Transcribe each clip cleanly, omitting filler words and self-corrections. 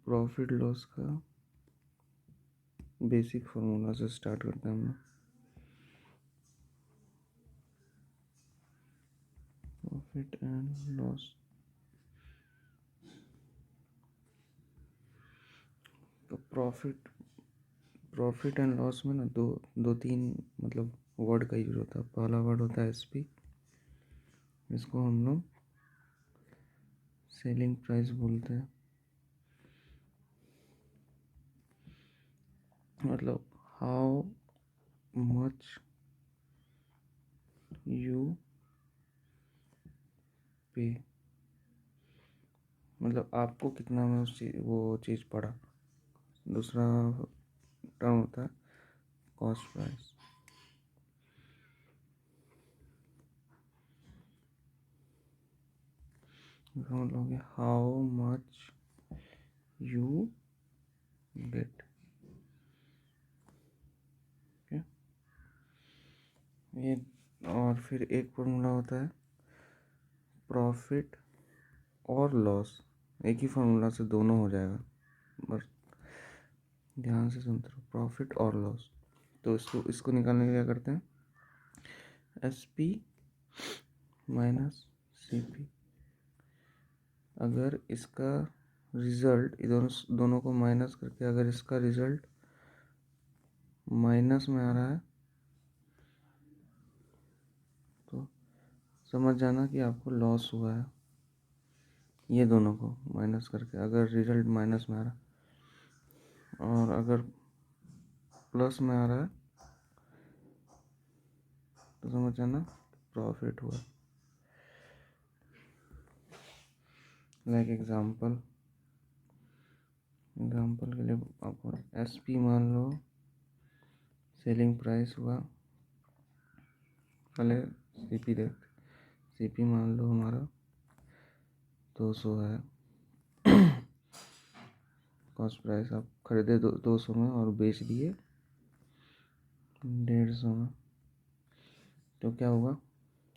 Profit loss का basic formula से start करते हैं हम लोग। प्रॉफिट एंड लॉस, तो प्रॉफिट एंड लॉस में ना दो तीन मतलब वर्ड का यूज होता है। पहला वर्ड होता है एसपी, इसको हम लोग सेलिंग प्राइस बोलते हैं। मतलब हाउ मच यू पे, मतलब आपको कितना में वो चीज़ पड़ा। दूसरा टर्म होता है कॉस्ट प्राइस। हम लोग हाउ मच यू गेट। ये और फिर एक फॉर्मूला होता है प्रॉफिट और लॉस। एक ही फार्मूला से दोनों हो जाएगा, बस ध्यान से सुनते रहो। प्रॉफिट और लॉस, तो इसको निकालने के लिए क्या करते हैं, S P minus C P. अगर इसका रिजल्ट दोनों को माइनस करके अगर इसका रिजल्ट माइनस में आ रहा है तो समझ जाना कि आपको लॉस हुआ है। ये दोनों को माइनस करके अगर रिजल्ट माइनस में आ रहा है और अगर प्लस में आ रहा है तो समझ जाना प्रॉफिट हुआ। लाइक एग्जाम्पल के लिए आपको एस पी मान लो, सेलिंग प्राइस हुआ, पहले सी पी देख, सी पी मान लो हमारा 200 है। कॉस्ट प्राइस आप खरीदे 200 में और बेच दिए 150 में, तो क्या होगा,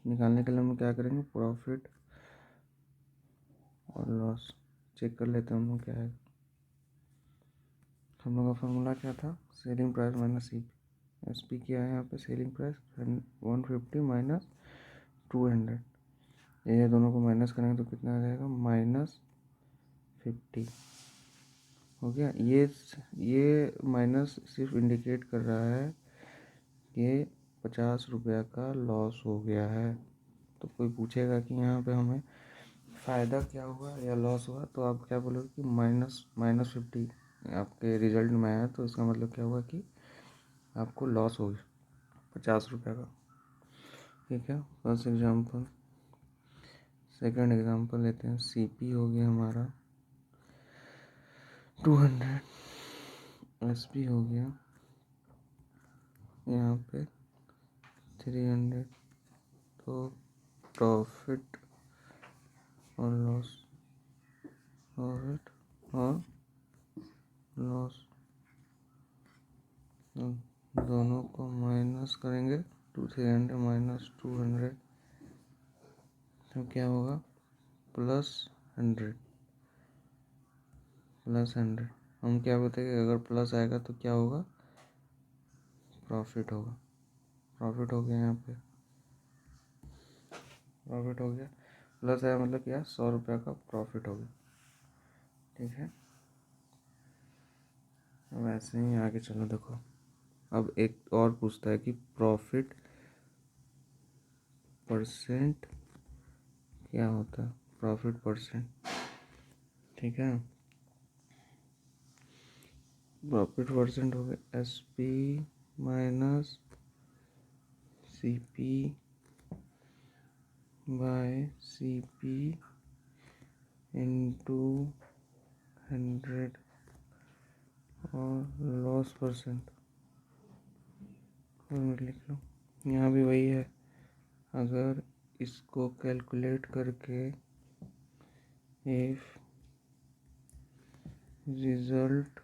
निकालने के लिए हम क्या करेंगे, प्रॉफिट और लॉस चेक कर लेते हैं हम लोग क्या है। हम लोग का फार्मूला क्या था, selling price minus C P. S P क्या है यहाँ पे, सेलिंग प्राइस 150 माइनस 200। ये दोनों को माइनस करेंगे तो कितना आ जाएगा, -50 हो गया। ये माइनस सिर्फ इंडिकेट कर रहा है कि 50 रुपये का लॉस हो गया है। तो कोई पूछेगा कि यहाँ पे हमें फ़ायदा क्या हुआ या लॉस हुआ, तो आप क्या बोलोगे कि -50 आपके रिजल्ट में आया, तो इसका मतलब क्या हुआ कि आपको लॉस हो गया 50 रुपये का। ठीक है, फर्स्ट एग्जांपल। सेकंड एग्जांपल लेते हैं, सीपी हो गया हमारा 200, एसपी हो गया यहाँ पे 300। तो प्रॉफिट और लॉस, प्रॉफिट और लॉस दोनों को माइनस करेंगे, 300 माइनस 200 तो क्या होगा, +100। हम क्या बोलते हैं कि अगर प्लस आएगा तो क्या होगा, प्रॉफिट होगा। प्रॉफिट हो गया, यहाँ पे प्रॉफिट हो गया, प्लस आया मतलब क्या, 100 रुपये का प्रॉफिट हो गया। ठीक है, अब ऐसे ही आगे चलो। देखो अब एक और पूछता है कि प्रॉफिट परसेंट क्या होता है, प्रॉफिट परसेंट। ठीक है, प्रॉफिट परसेंट हो गया S P minus C P by C P into 100 और लॉस परसेंट लिख लो। यहाँ भी वही है, अगर इसको कैलकुलेट करके if result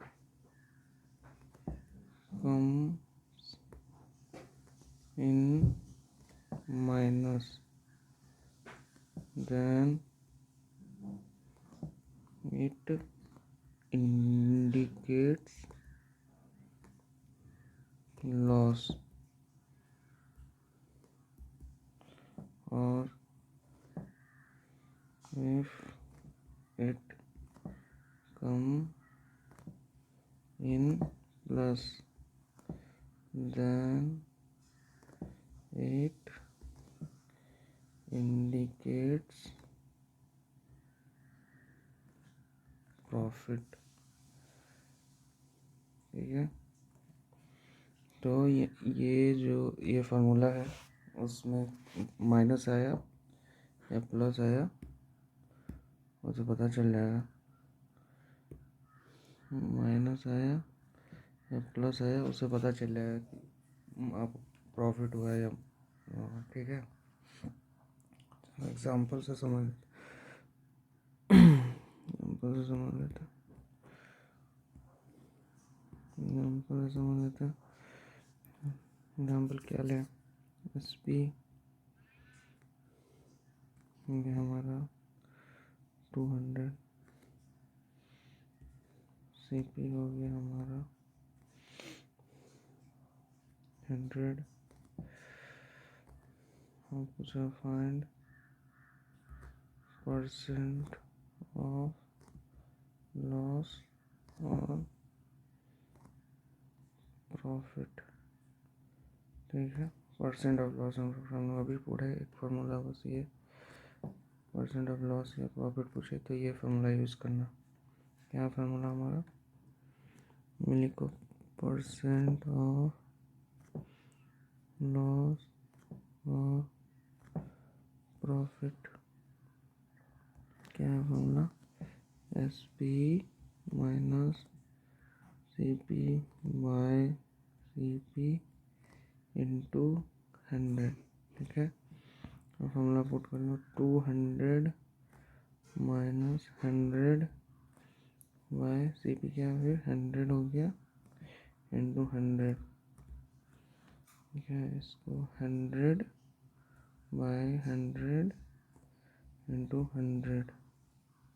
come in minus then it indicates loss, or if it come in plus, then it indicates profit. ठीक है, तो ये फार्मूला है, उसमें माइनस आया या प्लस आया उसे पता चल जाएगा, माइनस आया या प्लस आया उसे पता चल जाएगा कि आप प्रॉफिट हुआ या। ठीक है, एग्जाम्पल से समझ लेते एग्जाम्पल क्या लें। SP हमारा 200, CP हो गया हमारा 100। और पूछा फाइंड परसेंट ऑफ लॉस और प्रॉफिट। ठीक है, percent of loss and profit अभी पूरा एक फार्मूला बस ये, परसेंट ऑफ लॉस या प्रॉफिट पूछे तो ये फार्मूला यूज़ करना। क्या फार्मूला हमारा, लिखो परसेंट ऑफ लॉस और प्रॉफिट। क्या है formula, SP minus CP by CP into 100। ठीक है, और फार्मूला पुट कर लो 200 माइनस 100 बाय CP, क्या है 100 हो गया इंटू 100। ठीक है, इसको 100 बाय 100 इंटू 100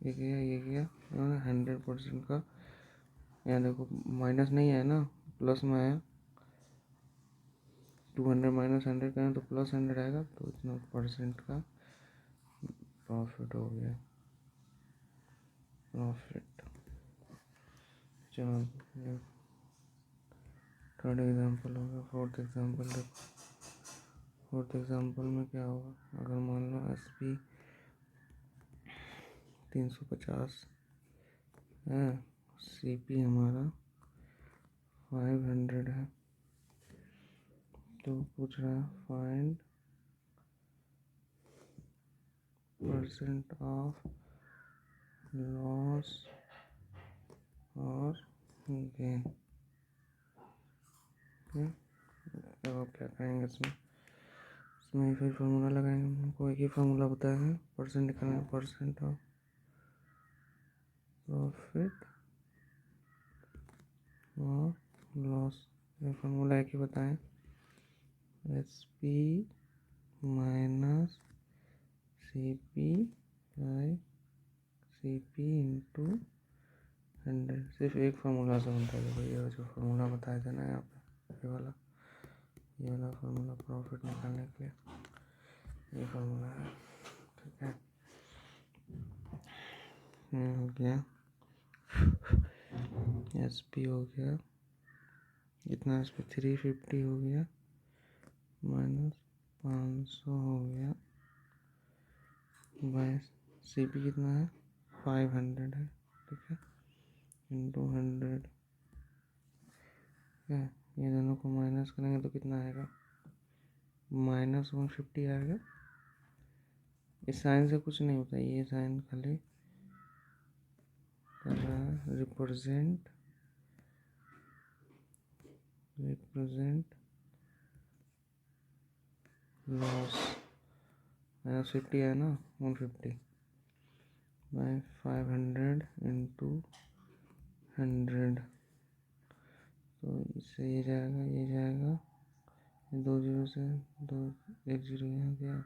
ये गया 100% का। यहाँ देखो माइनस नहीं है ना, प्लस में आया, 200 माइनस 100 करें तो प्लस 100 आएगा, तो इतना परसेंट का प्रॉफिट हो गया, प्रॉफिट। चलो थर्ड एग्जांपल हो गया। फोर्थ एग्जांपल देखो, फोर्थ एग्जांपल में क्या होगा, अगर मान लो SP 350 है, CP हमारा 500 है, तो पूछ रहा है फाइंड परसेंट ऑफ लॉस और गेन। अब आप क्या करेंगे इसमें फिर फार्मूला लगाएंगे। हमको एक ही फार्मूला बताया है, परसेंट निकालना है, परसेंट ऑफ प्रॉफिट और लॉस। ये फार्मूला एक ही बताएं, SP minus CP by CP into 100। सिर्फ एक फार्मूला से बनता है भैया, जो फार्मूला बताया था ना यहाँ पे, ये वाला फार्मूला प्रॉफिट निकालने के लिए, ये फार्मूला है। ठीक है, ये हो गया SP हो गया कितना, SP 350 हो गया माइनस 500 हो गया बाय CP कितना है 500 है। ठीक है, इंटू 100 है, ये दोनों को माइनस करेंगे तो कितना आएगा, -150 आएगा। इस साइन से कुछ नहीं होता, ये साइन खाली कर रहा है रिप्रेजेंट लॉस। -50 है ना, 150 बाय 500 इंटू 100, तो इससे ये जाएगा, ये जाएगा, ये 2 जीरो से 2, 1 जीरो यहाँ गया,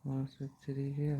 वहाँ से 3 गया,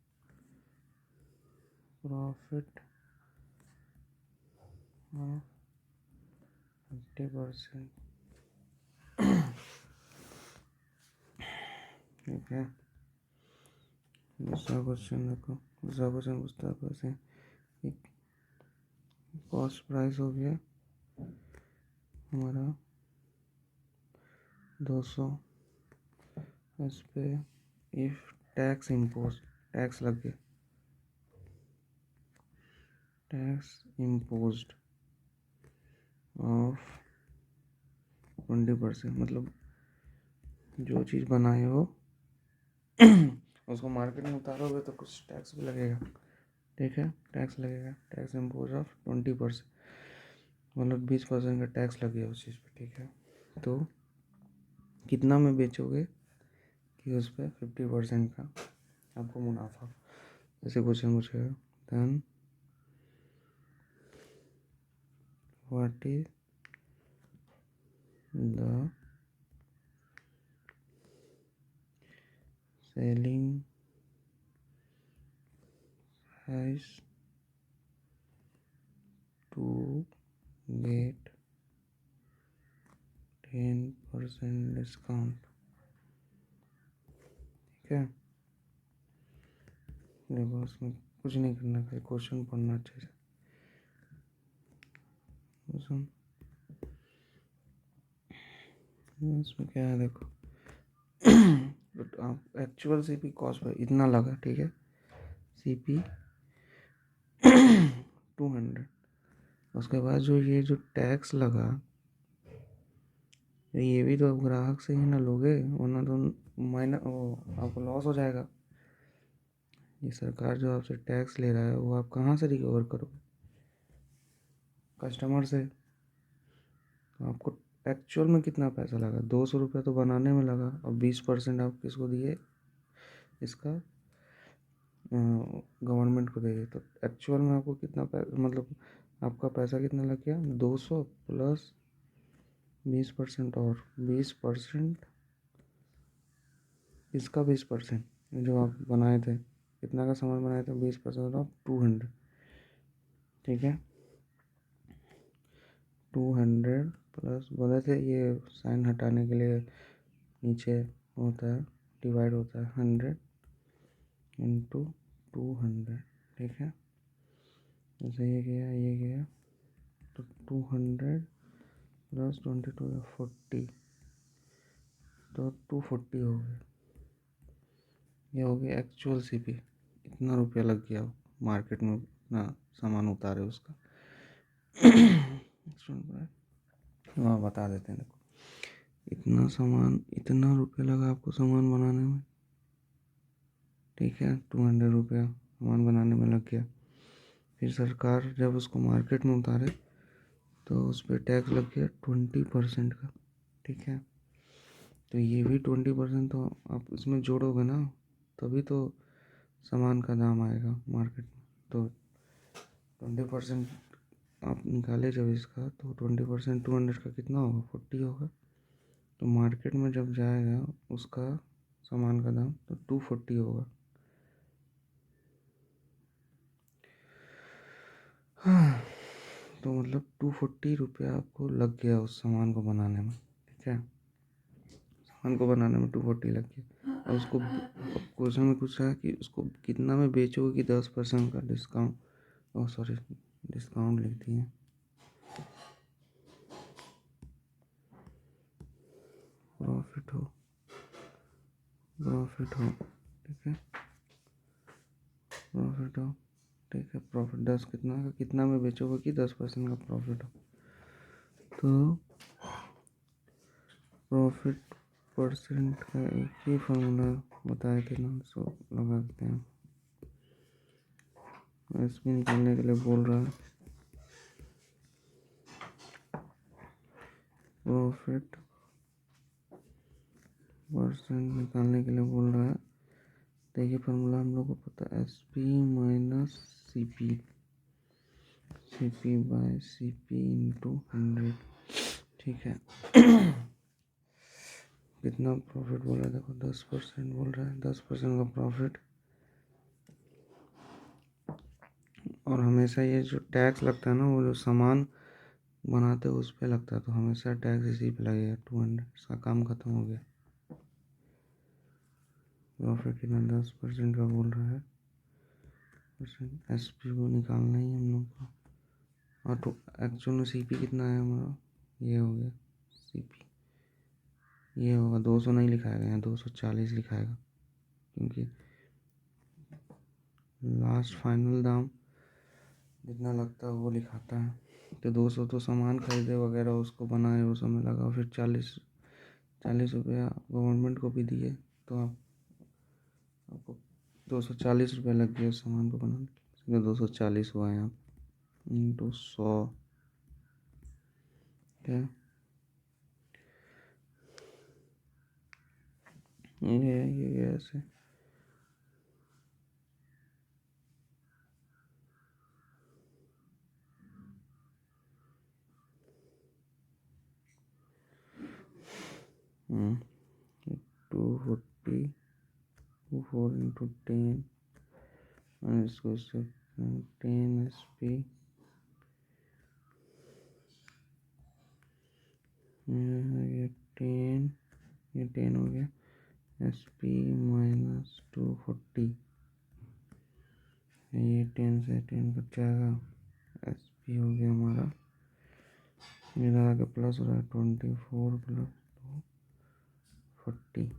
प्रॉफिट 50%। ठीक है, दूसरा क्वेश्चन देखो। दूसरा क्वेश्चन पूछता है कैसे, कॉस्ट प्राइस हो गया हमारा 200, इस पे इफ टैक्स इम्पोज, टैक्स लग गया, टैक्स इम्पोज्ड ऑफ 20%, मतलब जो चीज़ बनाए हो उसको मार्केट में उतारोगे तो कुछ टैक्स भी लगेगा। ठीक है, टैक्स लगेगा, टैक्स इम्पोज ऑफ 20%, मतलब 20% का टैक्स लगेगा उस चीज़ पे। ठीक है, तो कितना में बेचोगे कि उस पर 50% का आपको मुनाफा, ऐसे क्वेश्चन पूछेगा। Then what is the selling price to get 10% discount. ठीक है, देखो उसमें कुछ नहीं करना, खाली क्वेश्चन पढ़ना अच्छे से। इसमें क्या है देखो, आप एक्चुअल सीपी कॉस्ट पर इतना लगा। ठीक है, सीपी 200, उसके बाद जो टैक्स लगा, ये भी तो ग्राहक से ही ना लोगे, वरना तो आपको लॉस हो जाएगा। ये सरकार जो आपसे टैक्स ले रहा है वो आप कहाँ से रिकवर करोगे? कस्टमर से। तो आपको एक्चुअल में कितना पैसा लगा? 200 रुपये तो बनाने में लगा, और 20% आप किसको दिए? इसका गवर्नमेंट को दे दिए। तो एक्चुअल में आपको कितना मतलब आपका पैसा कितना लग गया? 200 प्लस 20%, और 20% इसका 20% जो आप बनाए थे, कितना का सामान बनाए थे? 20% ऑफ 200। ठीक है, 200 प्लस, बोले थे ये साइन हटाने के लिए नीचे होता है, डिवाइड होता है 100 इंटू 200। ठीक है, जैसे ये गया तो 200 प्लस 22 या 40, तो 240 हो गया। ये हो गया एक्चुअल सीपी, इतना रुपया लग गया मार्केट में इतना सामान उतारे उसका। वहाँ बता देते हैं, देखो इतना सामान, इतना रुपया लगा आपको सामान बनाने में। ठीक है, 200 रुपया सामान बनाने में लग गया। फिर सरकार जब उसको मार्केट में उतारे तो उस पर टैक्स लग गया 20% का। ठीक है, तो ये भी 20% तो आप इसमें जोड़ोगे ना, तभी तो सामान का दाम आएगा मार्केट में। तो 20% आप निकाले जब इसका, तो 20% 200 का कितना होगा? 40 होगा। तो मार्केट में जब जाएगा उसका सामान का दाम, तो 240 होगा। हाँ, तो मतलब 240 रुपया आपको लग गया उस सामान को बनाने में। ठीक है, सामान को बनाने में 240 लग गया, और उसको क्वेश्चन में पूछ रहा है कि उसको कितना में बेचोगे कि 10% का डिस्काउंट, ओह सॉरी डिस्काउंट लिख दिए, प्रॉफिट हो। ठीक है, प्रॉफिट हो। ठीक है, प्रॉफिट 10 कितना में बेचोगे कि 10% का प्रॉफिट हो। तो प्रॉफिट परसेंट का एक ही फॉर्मूला बताए थे ना, सो लगा देते हैं। इसमें निकालने के लिए बोल रहा है, प्रॉफिट परसेंट निकालने के लिए बोल रहा है। देखिए फार्मूला हम लोग को पता है, S P minus C P, C P by C P into 100। ठीक है, कितना प्रॉफिट बोला है देखो, 10% बोल रहा है, 10% का प्रॉफिट और हमेशा ये जो टैक्स लगता है ना, वो जो सामान बनाते हैं उस पे लगता है, तो हमेशा टैक्स इसी पे लगेगा। 200, इसका काम ख़त्म हो गया। प्रॉफिट कितना 10% का बोल रहा है। एस पी को निकालना ही हम लोग को। और तो एक्चुअल में सी पी कितना है हमारा, ये हो गया सी पी, ये होगा 200 नहीं लिखाएगा, यहाँ 240 लिखाएगा, क्योंकि लास्ट फाइनल दाम जितना लगता है वो लिखाता है। तो 200 तो सामान खरीदे वगैरह, उसको बनाए, वो सब में लगा, फिर 40 रुपया गवर्नमेंट को भी दिए, तो आपको 240 रुपये लग गए उस सामान को बनाने के लिए। 240 हुआ यहाँ इंटू 100, क्या ये ऐसे। हम्म 240, 4 इंटू 10, और इसको 10 एस पी, ये 10, ये 10 हो गया एस पी माइनस 240, ये 10 से 10 कट जाएगा, एस पी हो गया हमारा, मेरा आगे प्लस हो रहा है 24 प्लस 40,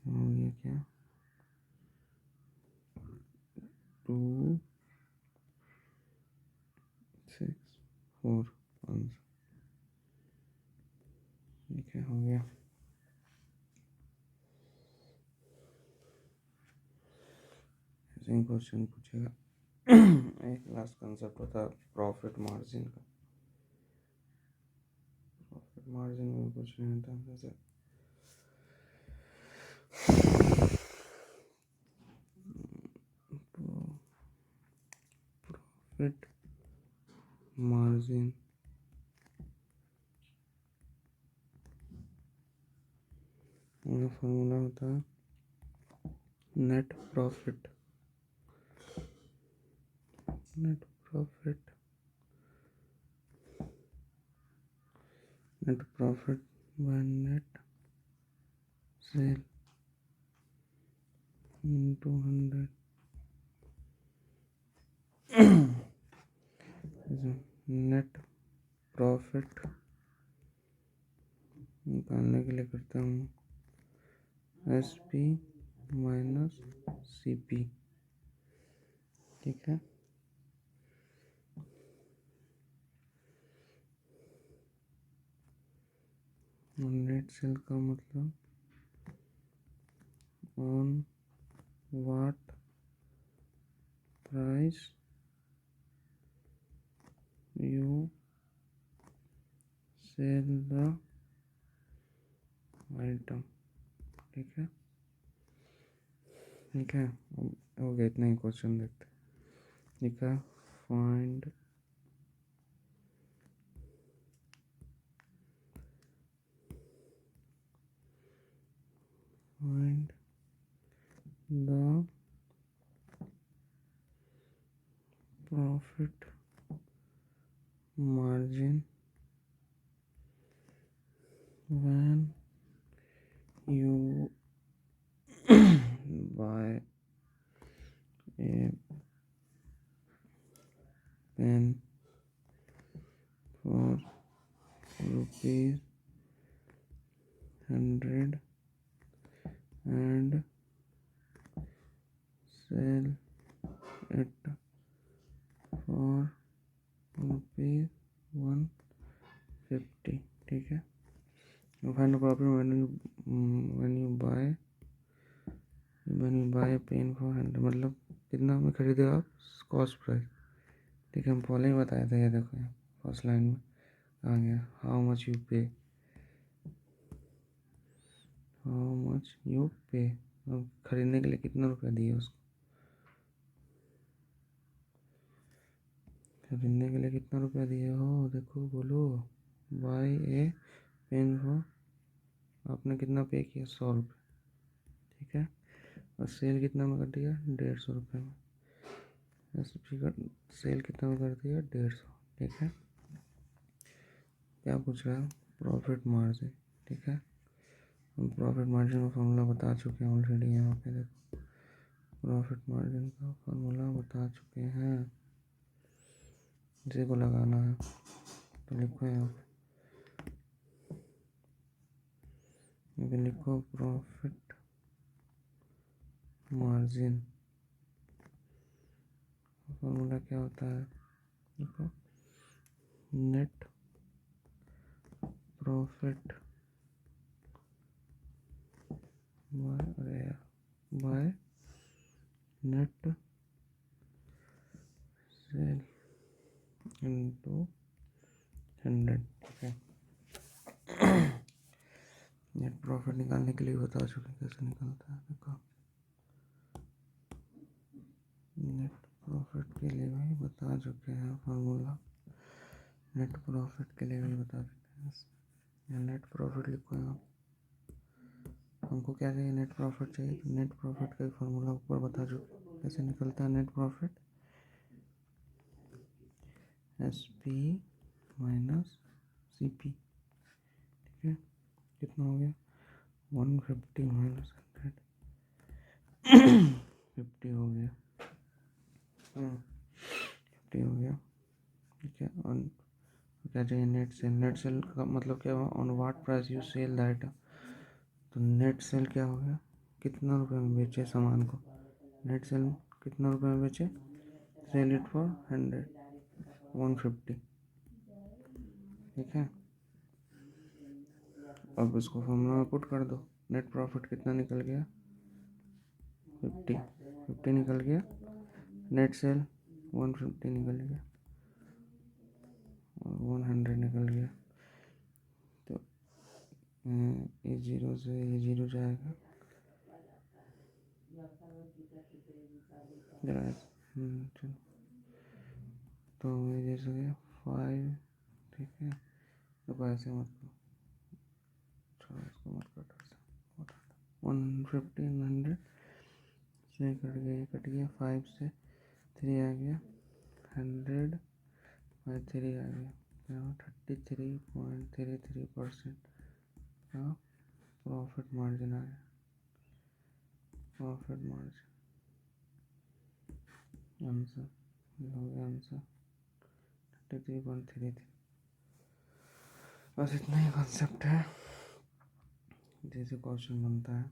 हो गया क्या 2 6 4 आंसर। ठीक है, हो गया। ऐसे ही क्वेश्चन पूछेगा। एक लास्ट कंसेप्ट होता है प्रॉफिट मार्जिन का। प्रॉफिट मार्जिन में कुछ नहीं होता, जैसे प्रॉफिट मार्जिन का फॉर्मूला होता है net profit, net profit, net profit by net sale into 100। Net profit निकालने के लिए करता हूँ S P minus C P, ठीक है। नेट सेल का मतलब on what price you sell the item, ठीक है। ठीक है, हो गया, इतना ही क्वेश्चन देखते हैं। ठीक है, find find the profit margin when you buy a pen for rupees 100 and sell it for rupees 150, ठीक है। Find the profit when you buy a pen for 100, मतलब कितना में खरीदे आप, कॉस्ट प्राइस, ठीक है। हम पहले ही बताया था, ये देखो यहाँ फर्स्ट लाइन में आ गया, हाउ मच यू पे, हाउ मच यू पे, अब खरीदने के लिए कितना रुपया दिए उसको, खरीदने के लिए कितना रुपया दिए हो, देखो बोलो। बाय ए पेन हो, आपने कितना पे किया, 100 रुपये, ठीक है। और सेल कितना में कर दिया, 150 रुपये में। एसपी का सेल कितना कर दिया 150, ठीक है। क्या पूछ रहा है, प्रॉफिट मार्जिन, ठीक है। हम प्रॉफिट मार्जिन का फॉर्मूला बता चुके हैं ऑलरेडी, यहाँ पे देखो प्रॉफिट मार्जिन का फॉर्मूला बता चुके हैं, इसी को लगाना है। तो लिखो यहाँ पे लिखो प्रॉफिट मार्जिन, फॉर्मूला क्या होता है, देखो net profit by net cell into 100, ठीक है। नेट प्रॉफिट निकालने के लिए बता चुके कैसे निकलता है, देखो नेट प्रॉफिट के लिए भी बता चुके हैं फार्मूला, नेट प्रॉफिट के लिए भी बता चुके हैं। या नेट प्रॉफिट लिखो यहाँ, हमको क्या चाहिए, नेट प्रॉफिट चाहिए, तो नेट प्रॉफिट का फार्मूला ऊपर बता चुके कैसे निकलता है। Net profit SP minus CP, ठीक है। कितना हो गया 150 माइनस 100, 50 हो गया, 50 हो गया, ठीक है। और क्या चाहिए, नेट सेल, नेट सेल का मतलब क्या हुआ, on what price you sell the item. तो नेट सेल क्या हो गया, कितना रुपए में बेचे सामान को, नेट सेल कितना रुपए में बेचे, सेल इट फॉर 150, ठीक है। अब इसको फॉर्मूला में पुट कर दो, नेट प्रॉफिट कितना निकल गया 50 निकल गया, नेट सेल 150 निकल गया और 100 निकल गया। तो ये जीरो से ये जीरो जाएगा, जरा चलो, तो ये जैसे गया 5, ठीक है। तो ऐसे मत करो, छोड़ो इसको मत काटो, 150 100 से कट गया 5 से 3 आ गया, 100 बाई 3 आ गया, 33.33% का प्रॉफिट मार्जिन आ गया। प्रॉफिट मार्जिन आंसर हो गया, आंसर 33.33। बस इतना ही कॉन्सेप्ट है, जैसे क्वेश्चन बनता है।